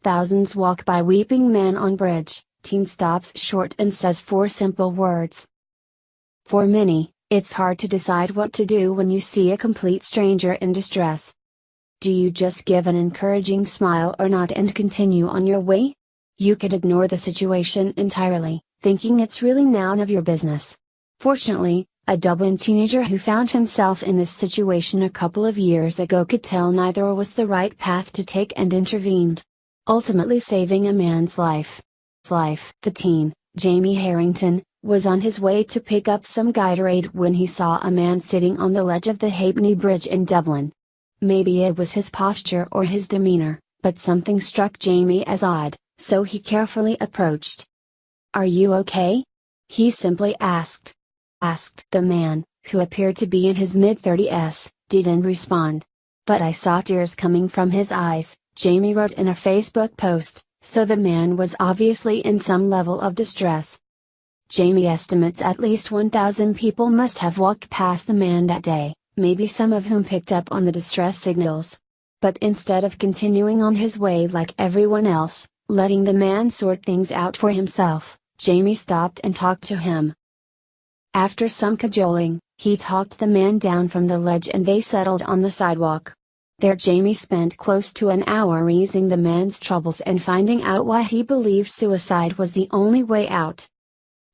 Thousands walk by weeping man on bridge. Teen stops short and says 4 simple words. For many, it's hard to decide what to do when you see a complete stranger in distress. Do you just give an encouraging smile or nod and continue on your way? You could ignore the situation entirely, thinking it's really none of your business. Fortunately, a Dublin teenager who found himself in this situation a couple of years ago could tell neither was the right path to take and intervened, ultimately saving a man's life. The teen, Jamie Harrington, was on his way to pick up some Gatorade when he saw a man sitting on the ledge of the Halfpenny Bridge in Dublin. Maybe it was his posture or his demeanor, but something struck Jamie as odd, so he carefully approached. "Are you okay?" he simply asked. The man, who appeared to be in his mid-30s, didn't respond. But I saw tears coming from his eyes, Jamie wrote in a Facebook post, so the man was obviously in some level of distress. Jamie estimates at least 1,000 people must have walked past the man that day, maybe some of whom picked up on the distress signals. But instead of continuing on his way like everyone else, letting the man sort things out for himself, Jamie stopped and talked to him. After some cajoling, he talked the man down from the ledge and they settled on the sidewalk. There Jamie spent close to an hour easing the man's troubles and finding out why he believed suicide was the only way out.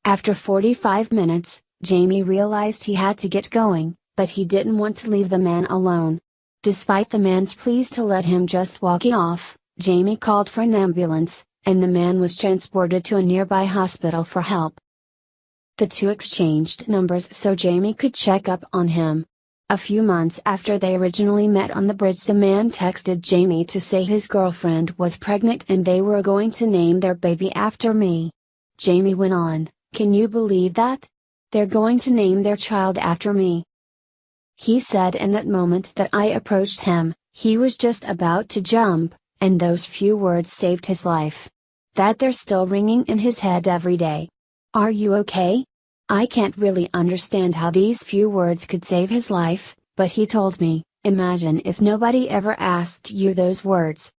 After 45 minutes, Jamie realized he had to get going, but he didn't want to leave the man alone. Despite the man's pleas to let him just walk off, Jamie called for an ambulance, and the man was transported to a nearby hospital for help. The two exchanged numbers so Jamie could check up on him. A few months after they originally met on the bridge, the man texted Jamie to say his girlfriend was pregnant and they were going to name their baby after me. Jamie went on, "Can you believe that? They're going to name their child after me." He said in that moment that I approached him, he was just about to jump, and those few words saved his life. That they're still ringing in his head every day. "Are you okay?" I can't really understand how these few words could save his life, but he told me, "Imagine if nobody ever asked you those words."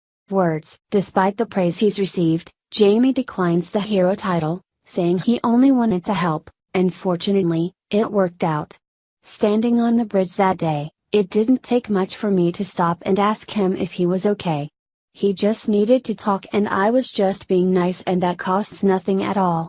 Despite the praise he's received, Jamie declines the hero title, saying he only wanted to help, and fortunately, it worked out. Standing on the bridge that day, it didn't take much for me to stop and ask him if he was okay. He just needed to talk and I was just being nice, and that costs nothing at all.